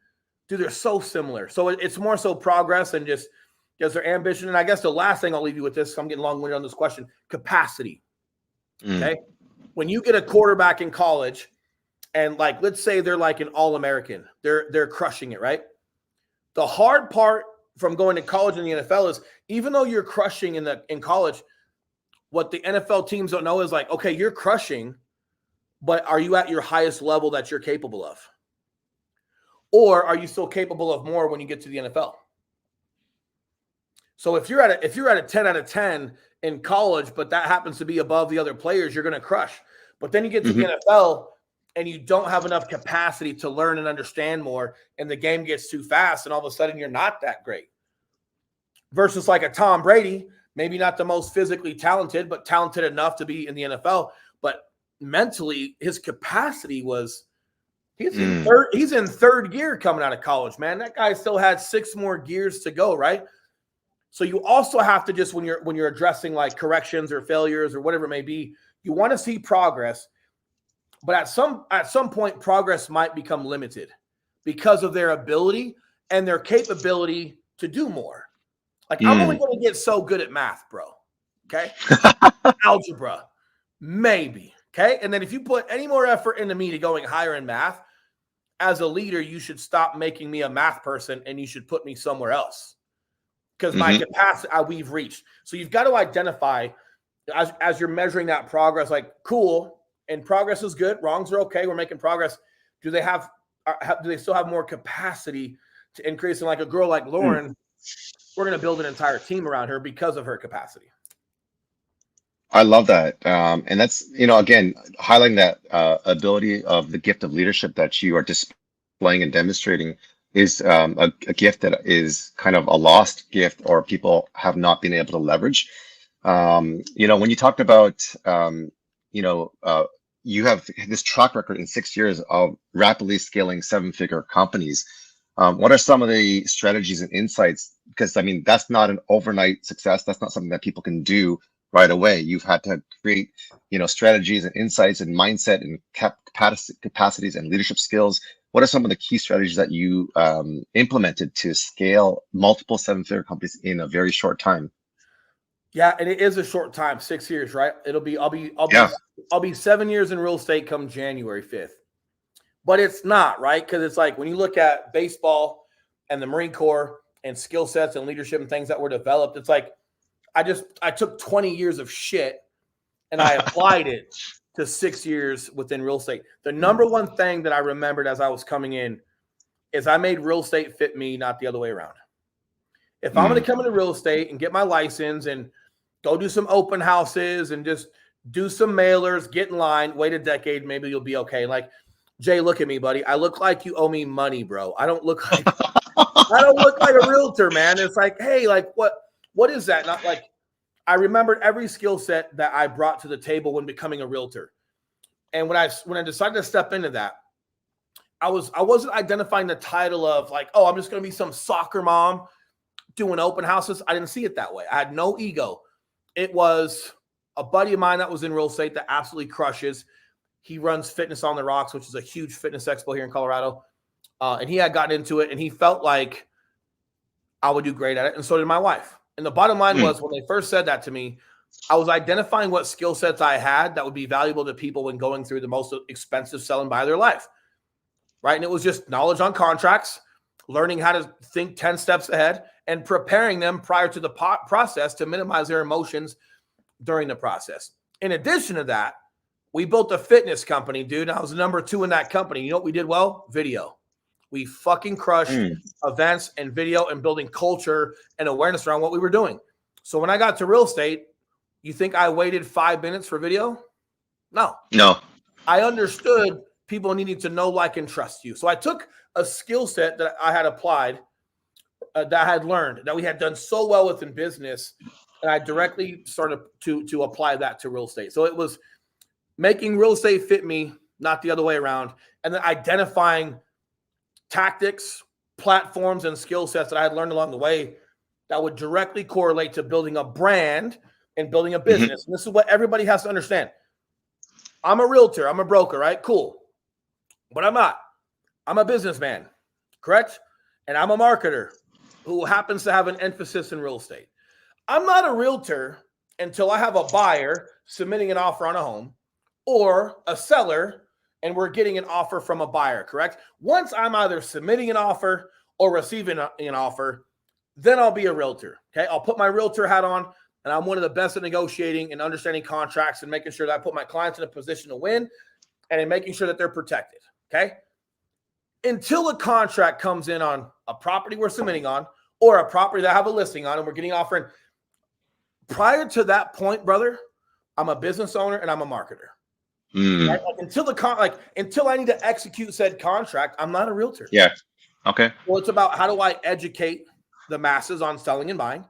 [SPEAKER 11] dude, they're so similar. So it's more so progress and just their ambition. And I guess the last thing I'll leave you with this, I'm getting long-winded on this question, capacity. Okay. When you get a quarterback in college and like, let's say they're like an All-American, they're crushing it, right? The hard part from going to college in the NFL is, even though you're crushing in college, what the NFL teams don't know is like, okay, you're crushing, but are you at your highest level that you're capable of? Or are you still capable of more when you get to the NFL? So if you're at a 10 out of 10 in college, but that happens to be above the other players, you're going to crush. But then you get to the NFL and you don't have enough capacity to learn and understand more, and the game gets too fast, and all of a sudden you're not that great. Versus like a Tom Brady, maybe not the most physically talented, but talented enough to be in the NFL. But mentally, his capacity was, he's in third gear coming out of college, man. That guy still had 6 more gears to go, right? So you also have to just, when you're addressing like corrections or failures or whatever it may be, you want to see progress. But at some point, progress might become limited because of their ability and their capability to do more. Like, I'm only going to get so good at math, bro. Okay. Algebra, maybe. Okay. And then if you put any more effort into me to going higher in math, as a leader, you should stop making me a math person and you should put me somewhere else. Because my capacity, we've reached. So you've got to identify as you're measuring that progress, like, cool, and progress is good. Wrongs are okay. We're making progress. Do they still have more capacity to increase? And like a girl like Lauren, we're going to build an entire team around her because of her capacity.
[SPEAKER 13] I love that. And that's, again, highlighting that ability of the gift of leadership that you are displaying and demonstrating is a gift that is kind of a lost gift, or people have not been able to leverage. When you talked about, you have this track record in 6 years of rapidly scaling 7-figure companies. What are some of the strategies and insights? Because, that's not an overnight success. That's not something that people can do right away. You've had to create, strategies and insights and mindset and capacities and leadership skills. What are some of the key strategies that you implemented to scale multiple 7-figure companies in a very short time?
[SPEAKER 11] Yeah, and it is a short time, 6 years, right? I'll be 7 years in real estate come January 5th. But it's not, right? Because it's like when you look at baseball and the Marine Corps and skill sets and leadership and things that were developed, it's like I took 20 years of shit and I applied it to 6 years within real estate. The number one thing that I remembered as I was coming in is I made real estate fit me, not the other way around. If I'm going to come into real estate and get my license and go do some open houses and just do some mailers, get in line, wait a decade, maybe you'll be okay. Like, Jay, look at me, buddy. I look like you owe me money, bro. I don't look like a realtor, man. It's like, hey, like what is that? Not like, I remembered every skill set that I brought to the table when becoming a realtor. And when I decided to step into that, I wasn't identifying the title of like, oh, I'm just going to be some soccer mom doing open houses. I didn't see it that way. I had no ego. It was a buddy of mine that was in real estate that absolutely crushes. He runs Fitness on the Rocks, which is a huge fitness expo here in Colorado. And he had gotten into it and he felt like I would do great at it. And so did my wife. And the bottom line was, when they first said that to me, I was identifying what skill sets I had that would be valuable to people when going through the most expensive sell and buy of their life. Right. And it was just knowledge on contracts, learning how to think 10 steps ahead, and preparing them prior to the process to minimize their emotions during the process. In addition to that, we built a fitness company, dude. I was number 2 in that company. You know what we did well? Video. We fucking crushed events and video and building culture and awareness around what we were doing. So when I got to real estate, you think I waited 5 minutes for video? No. I understood people needing to know, like, and trust you. So I took a skill set that I had applied, that I had learned, that we had done so well with in business, and I directly started to apply that to real estate. So it was making real estate fit me, not the other way around, and then identifying tactics, platforms, and skill sets that I had learned along the way that would directly correlate to building a brand and building a business. And this is what everybody has to understand. I'm a realtor. I'm a broker, right? Cool. But I'm not. I'm a businessman, correct? And I'm a marketer who happens to have an emphasis in real estate. I'm not a realtor until I have a buyer submitting an offer on a home, or a seller and we're getting an offer from a buyer, correct? Once I'm either submitting an offer or receiving an offer, then I'll be a realtor, okay? I'll put my realtor hat on, and I'm one of the best at negotiating and understanding contracts and making sure that I put my clients in a position to win and in making sure that they're protected, okay? Until a contract comes in on a property we're submitting on, or a property that I have a listing on and we're getting offering, prior to that point, brother, I'm a business owner and I'm a marketer. Right? Like, until I need to execute said contract, I'm not a realtor.
[SPEAKER 13] Yeah. Okay.
[SPEAKER 11] Well, it's about how do I educate the masses on selling and buying,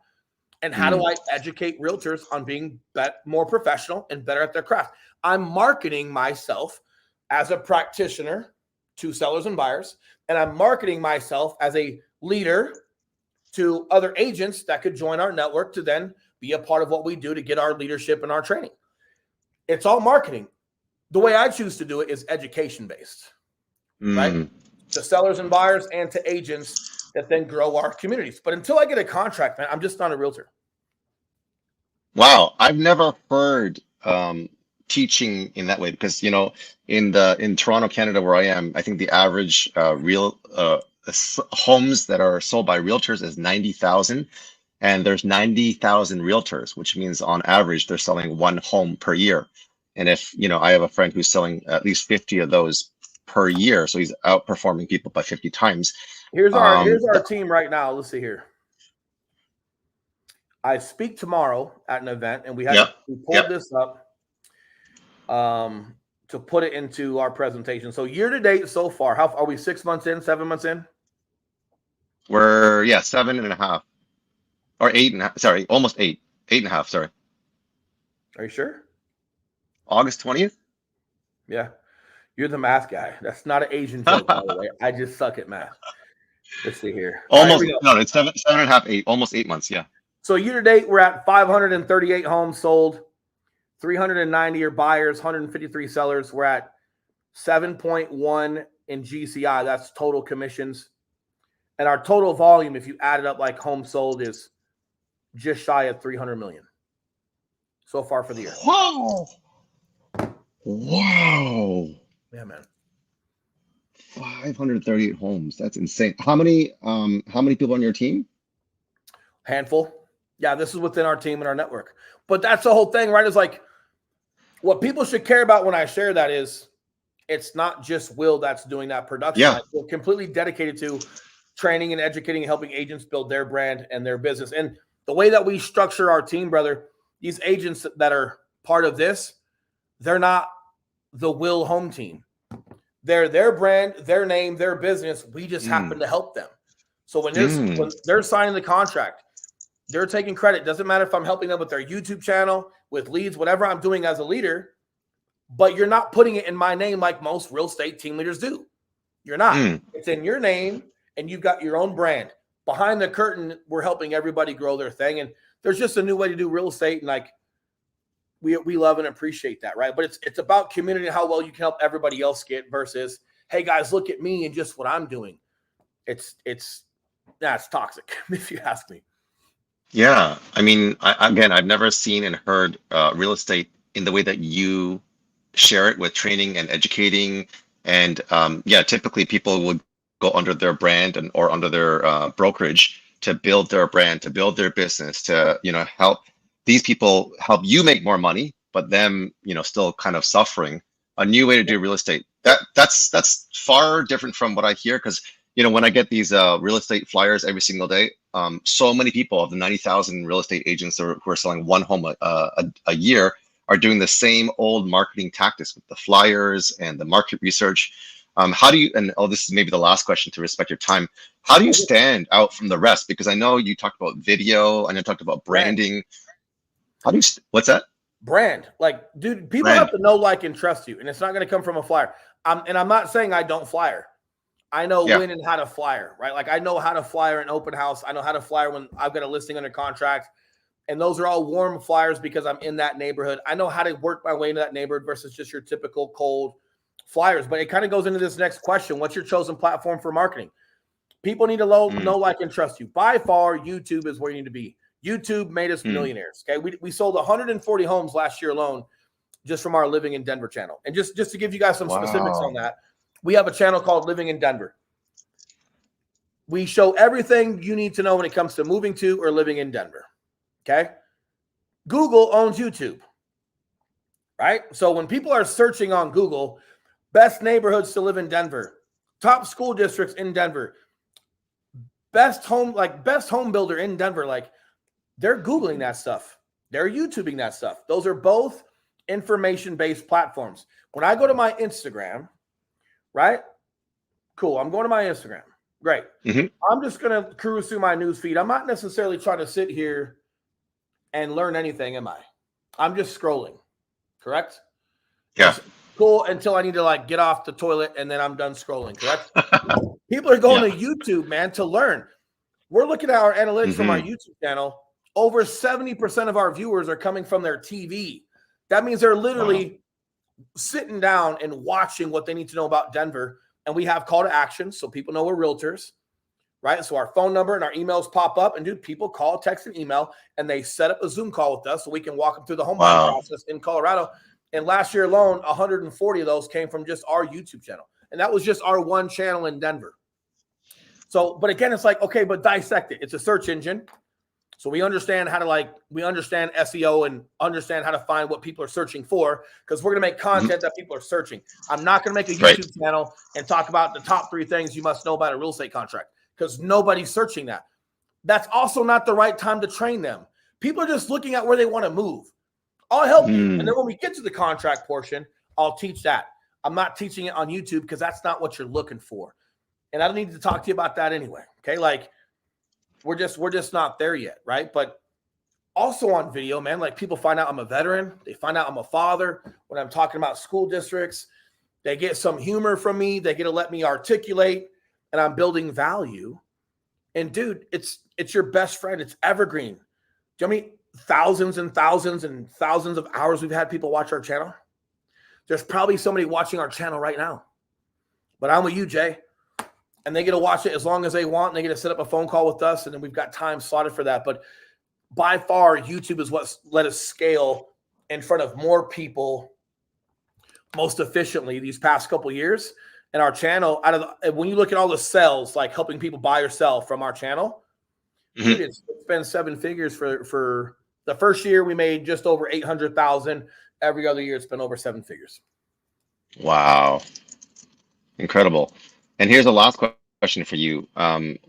[SPEAKER 11] and how do I educate realtors on being more professional and better at their craft. I'm marketing myself as a practitioner to sellers and buyers, and I'm marketing myself as a leader to other agents that could join our network to then be a part of what we do to get our leadership and our training. It's all marketing. The way I choose to do it is education based, right? To sellers and buyers and to agents that then grow our communities. But until I get a contract, man, I'm just not a realtor.
[SPEAKER 13] Wow, I've never heard teaching in that way because in Toronto, Canada, where I am, I think the average homes that are sold by realtors is 90,000, and there's 90,000 realtors, which means on average they're selling one home per year. And if I have a friend who's selling at least 50 of those per year, so he's outperforming people by 50 times.
[SPEAKER 11] Here's our team right now. Let's see here. I speak tomorrow at an event, and we pulled this up to put it into our presentation. So year to date so far, how are we? 6 months in, 7 months in?
[SPEAKER 13] We're 7.5 or 8.5. Sorry, almost 8. 8.5. Sorry.
[SPEAKER 11] Are you sure?
[SPEAKER 13] August 20th.
[SPEAKER 11] Yeah, you're the math guy. That's not an Asian joke, by the way. I just suck at math. Let's see here.
[SPEAKER 13] Almost no, it's 7.5, 8, almost 8 months. Yeah.
[SPEAKER 11] So year to date, we're at 538 homes sold, 390 are buyers, 153 sellers. We're at 7.1 in GCI. That's total commissions. And our total volume, if you add it up like homes sold, is just shy of 300 million so far for the year.
[SPEAKER 13] Wow. Wow.
[SPEAKER 11] Yeah, man.
[SPEAKER 13] 538 homes. That's insane. How many people on your team?
[SPEAKER 11] Handful. Yeah, this is within our team and our network. But that's the whole thing, right? Is like what people should care about when I share that is it's not just Will that's doing that production.
[SPEAKER 13] Yeah.
[SPEAKER 11] We're completely dedicated to training and educating and helping agents build their brand and their business. And the way that we structure our team, brother, these agents that are part of this, they're not the Will home team. They're their brand, their name, their business. We just happen to help them. So when they're signing the contract, they're taking credit. Doesn't matter if I'm helping them with their YouTube channel, with leads, whatever I'm doing as a leader, but you're not putting it in my name like most real estate team leaders do. You're not. It's in your name, and you've got your own brand. Behind the curtain, we're helping everybody grow their thing. And there's just a new way to do real estate. And like, we love and appreciate that, right? But it's about community and how well you can help everybody else get versus, hey guys, look at me and just what I'm doing. It's toxic, if you ask me.
[SPEAKER 13] Yeah, I mean, I've never seen and heard real estate in the way that you share it with training and educating. And typically people would go under their brand or under their brokerage to build their brand, to build their business, to help these people help you make more money, but them still kind of suffering. A new way to do real estate. That's far different from what I hear because when I get these real estate flyers every single day, so many people of the 90,000 real estate agents who are selling one home a year are doing the same old marketing tactics with the flyers and the market research. How do you, this is maybe the last question to respect your time. How do you stand out from the rest? Because I know you talked about video and you talked about branding. How do you, what's that?
[SPEAKER 11] Brand. Like, dude, people have to know, like, and trust you. And it's not going to come from a flyer. And I'm not saying I don't flyer. I know when and how to flyer, right? Like I know how to flyer an open house. I know how to flyer when I've got a listing under contract. And those are all warm flyers because I'm in that neighborhood. I know how to work my way into that neighborhood versus just your typical cold flyers. But it kind of goes into this next question. What's your chosen platform for marketing? People need to know, like, and trust you. By far, YouTube is where you need to be. YouTube made us millionaires. Okay. We sold 140 homes last year alone just from our Living in Denver channel. And just to give you guys some specifics on that, we have a channel called Living in Denver. We show everything you need to know when it comes to moving to or living in Denver. Okay. Google owns YouTube, right? So when people are searching on Google, best neighborhoods to live in Denver, top school districts in Denver, best home builder in Denver, like they're Googling that stuff. They're YouTubing that stuff. Those are both information-based platforms. When I go to my Instagram, right? Cool. I'm going to my Instagram. Great. I'm just going to cruise through my news feed. I'm not necessarily trying to sit here and learn anything, am I? I'm just scrolling. Correct?
[SPEAKER 13] Yeah.
[SPEAKER 11] It's cool until I need to like get off the toilet and then I'm done scrolling. Correct? People are going to YouTube, man, to learn. We're looking at our analytics from our YouTube channel. Over 70% of our viewers are coming from their TV. That means they're literally sitting down and watching what they need to know about Denver. And we have call to action so people know we're realtors. right? So our phone number and our emails pop up, and dude, people call, text, and email, and they set up a Zoom call with us so we can walk them through the home buying process in Colorado. And last year alone, 140 of those came from just our YouTube channel. And that was just our one channel in Denver. So, but again, it's like, okay, but dissect it. It's a search engine. So we understand how to we understand SEO and understand how to find what people are searching for, because we're going to make content that people are searching. I'm not going to make a YouTube channel and talk about the top 3 things you must know about a real estate contract, because nobody's searching that. That's also not the right time to train them. People are just looking at where they want to move. I'll help you. And then when we get to the contract portion, I'll teach that. I'm not teaching it on YouTube because that's not what you're looking for. And I don't need to talk to you about that anyway. Okay. Like we're just not there yet. Right. But also on video, man, like people find out I'm a veteran. They find out I'm a father when I'm talking about school districts. They get some humor from me. They get to let me articulate, and I'm building value. And dude, it's your best friend. It's evergreen. Do you know how many thousands and thousands and thousands of hours we've had people watch our channel? There's probably somebody watching our channel right now. But I'm with you, Jay. And they get to watch it as long as they want. And they get to set up a phone call with us. And then we've got time slotted for that. But by far, YouTube is what's let us scale in front of more people most efficiently these past couple of years. And our channel, when you look at all the sales, like helping people buy or sell from our channel, dude, it's been 7 figures for the first year. We made just over 800,000. Every other year, it's been over 7 figures.
[SPEAKER 13] Wow. Incredible. And here's the last question for you.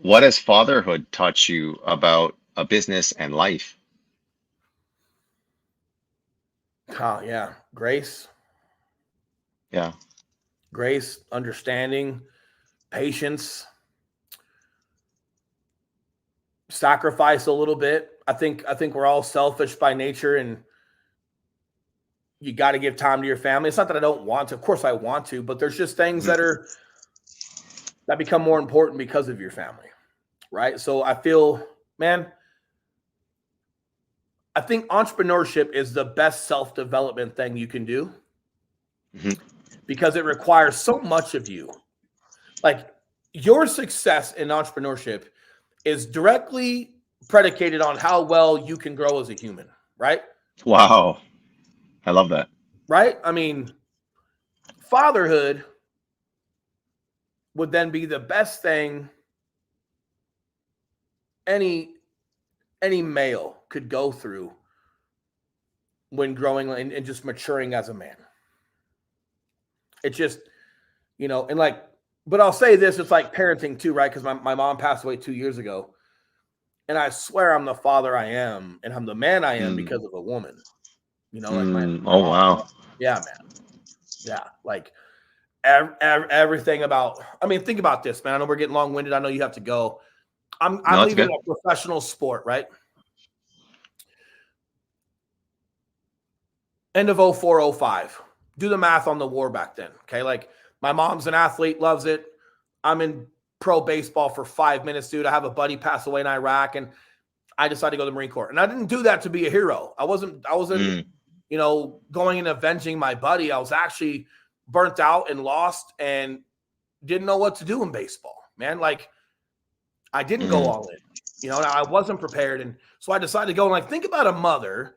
[SPEAKER 13] What has fatherhood taught you about a business and life?
[SPEAKER 11] Oh, yeah. Grace.
[SPEAKER 13] Yeah.
[SPEAKER 11] Grace, understanding, patience, sacrifice a little bit. I think we're all selfish by nature, and you got to give time to your family. It's not that I don't want to. Of course I want to, but there's just things that become more important because of your family, right? So I feel, man, I think entrepreneurship is the best self-development thing you can do because it requires so much of you. Like your success in entrepreneurship is directly predicated on how well you can grow as a human, right?
[SPEAKER 13] Wow. I love that.
[SPEAKER 11] Right? I mean, fatherhood would then be the best thing any male could go through when growing and just maturing as a man. It just, and but I'll say this, it's like parenting too, right? Because my mom passed away 2 years ago. And I swear I'm the father I am, and I'm the man I am because of a woman.
[SPEAKER 13] Oh, wow.
[SPEAKER 11] Yeah, man. Yeah. Like everything about, think about this, man. I know we're getting long-winded. I know you have to go. I'm leaving a professional sport, right? End of 04, 05. Do the math on the war back then. Okay. Like my mom's an athlete, loves it. I'm in pro baseball for 5 minutes, dude. I have a buddy pass away in Iraq, and I decided to go to the Marine Corps. And I didn't do that to be a hero. I wasn't, going and avenging my buddy. I was actually burnt out and lost and didn't know what to do in baseball, man. Like I didn't go all in, and I wasn't prepared. And so I decided to go and think about a mother.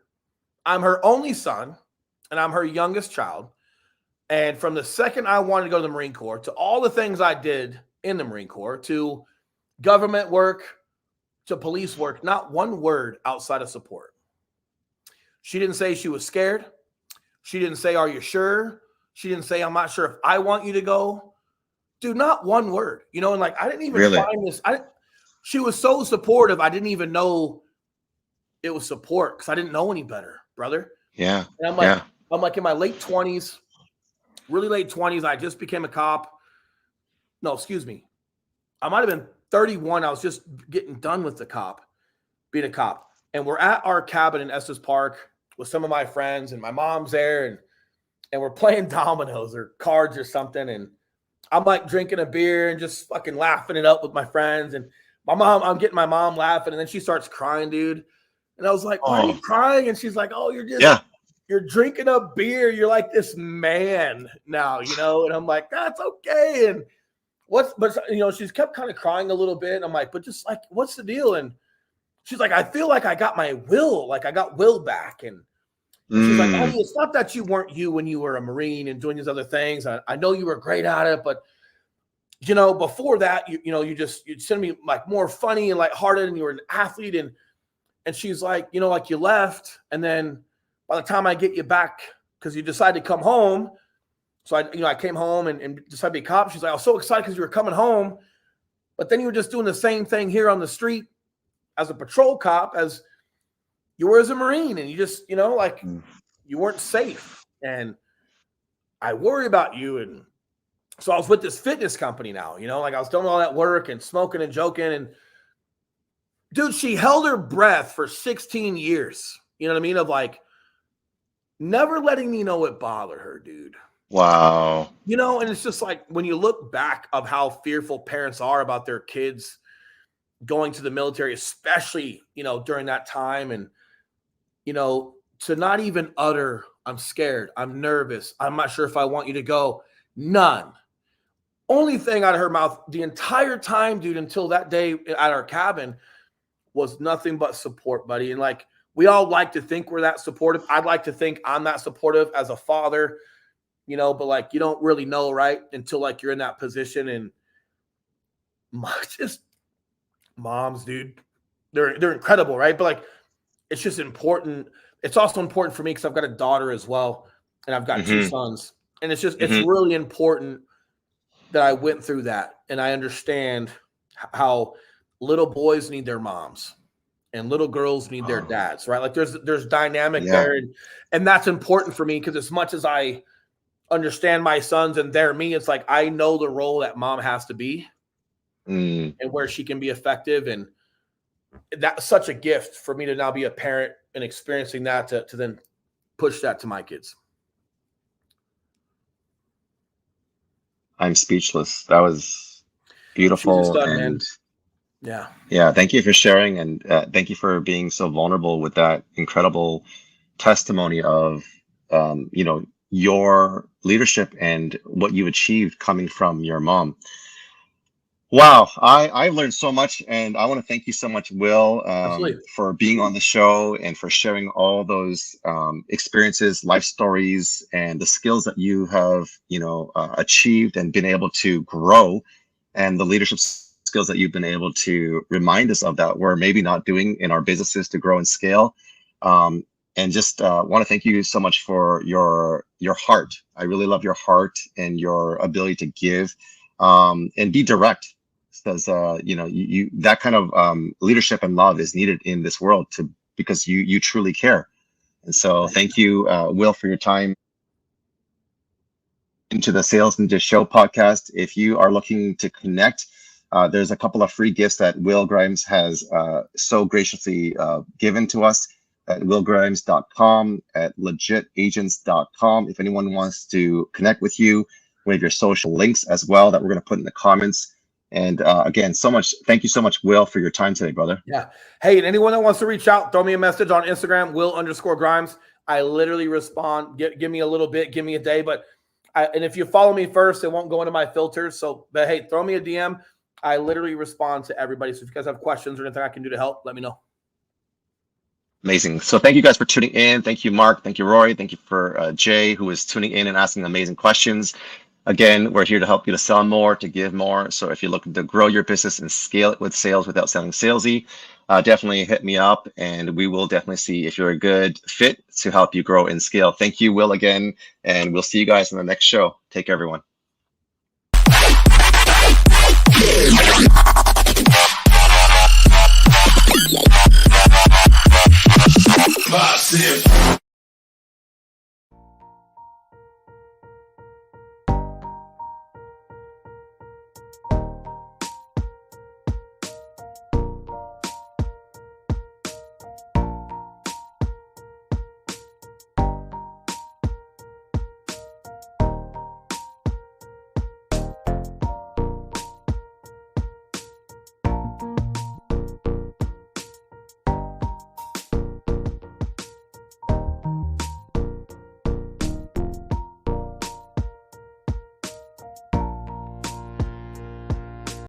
[SPEAKER 11] I'm her only son and I'm her youngest child. And from the second I wanted to go to the Marine Corps to all the things I did in the Marine Corps, to government work, to police work, not one word outside of support. She didn't say she was scared. She didn't say, are you sure? She didn't say, I'm not sure if I want you to go. Dude, not one word, and I didn't even find this. She was so supportive. I didn't even know it was support because I didn't know any better, brother.
[SPEAKER 13] Yeah.
[SPEAKER 11] And I'm like in my late 20s, really late 20s. I just became a cop. No, excuse me. I might've been 31. I was just getting done with being a cop. And we're at our cabin in Estes Park with some of my friends, and my mom's there, and we're playing dominoes or cards or something. And I'm drinking a beer and just fucking laughing it up with my friends. And I'm getting my mom laughing, and then she starts crying, dude. And I was like, why are you crying? And she's like, oh, you're drinking a beer. You're like this man now, And I'm like, that's okay. And but she's kept kind of crying a little bit. And I'm like, but just like, what's the deal? And she's like, I feel like I got my will, like I got will back. And she's like, honey, it's not that you weren't you when you were a Marine and doing these other things. I know you were great at it, but before that, you'd send me like more funny and lighthearted, and you were an athlete. And she's like, like you left, and then by the time I get you back, because you decided to come home. So I came home and decided to be a cop. She's like, I was so excited because you were coming home, but then you were just doing the same thing here on the street as a patrol cop as you were as a Marine, and you just, you weren't safe. And I worry about you. And so I was with this fitness company now, like I was doing all that work and smoking and joking. And dude, she held her breath for 16 years. You know what I mean? Of like never letting me know it bothered her, dude.
[SPEAKER 13] Wow.
[SPEAKER 11] And it's just like when you look back of how fearful parents are about their kids going to the military, especially, during that time, and, to not even utter, I'm scared, I'm nervous, I'm not sure if I want you to go. None. Only thing out of her mouth the entire time, dude, until that day at our cabin was nothing but support, buddy. And like, we all like to think we're that supportive. I'd like to think I'm that supportive as a father, but like, you don't really know, right? Until like you're in that position. And just moms, dude, they're incredible, right? But like, it's just important. It's also important for me because I've got a daughter as well, and I've got two sons. And it's just, it's really important that I went through that. And I understand how little boys need their moms and little girls need their dads, right? Like there's dynamic there. And that's important for me because as much as I understand my sons and they're me, it's like, I know the role that mom has to be and where she can be effective. And that's such a gift for me to now be a parent and experiencing that to then push that to my kids.
[SPEAKER 13] I'm speechless. That was beautiful.
[SPEAKER 11] She's a stud,
[SPEAKER 13] and
[SPEAKER 11] man.
[SPEAKER 13] Yeah. Thank you for sharing. And thank you for being so vulnerable with that incredible testimony of, your leadership and what you achieved coming from your mom. Wow. I've learned so much, and I want to thank you so much, Will, for being on the show and for sharing all those experiences, life stories, and the skills that you have, achieved and been able to grow, and the leadership skills that you've been able to remind us of that we're maybe not doing in our businesses to grow and scale. And just want to thank you so much for your heart. I really love your heart and your ability to give and be direct. Because you that kind of leadership and love is needed in this world because you truly care. And so thank you, Will, for your time into the Sales Ninja Show podcast. If you are looking to connect, there's a couple of free gifts that Will Grimes has so graciously given to us at willgrimes.com, at legitagents.com. If anyone wants to connect with you, we have your social links as well that we're going to put in the comments. And again, thank you so much, Will, for your time today, brother.
[SPEAKER 11] Yeah. Hey, and anyone that wants to reach out, throw me a message on Instagram, Will_Grimes. I literally respond. Give me a little bit, give me a day. And if you follow me first, it won't go into my filters. But hey, throw me a DM. I literally respond to everybody. So if you guys have questions or anything I can do to help, let me know.
[SPEAKER 13] Amazing. So thank you guys for tuning in. Thank you, Mark. Thank you, Roy. Thank you for Jay, who is tuning in and asking amazing questions. Again, we're here to help you to sell more, to give more. So if you're looking to grow your business and scale it with sales without sounding salesy, definitely hit me up, and we will definitely see if you're a good fit to help you grow and scale. Thank you, Will, again, and we'll see you guys in the next show. Take care, everyone.
[SPEAKER 3] Massive.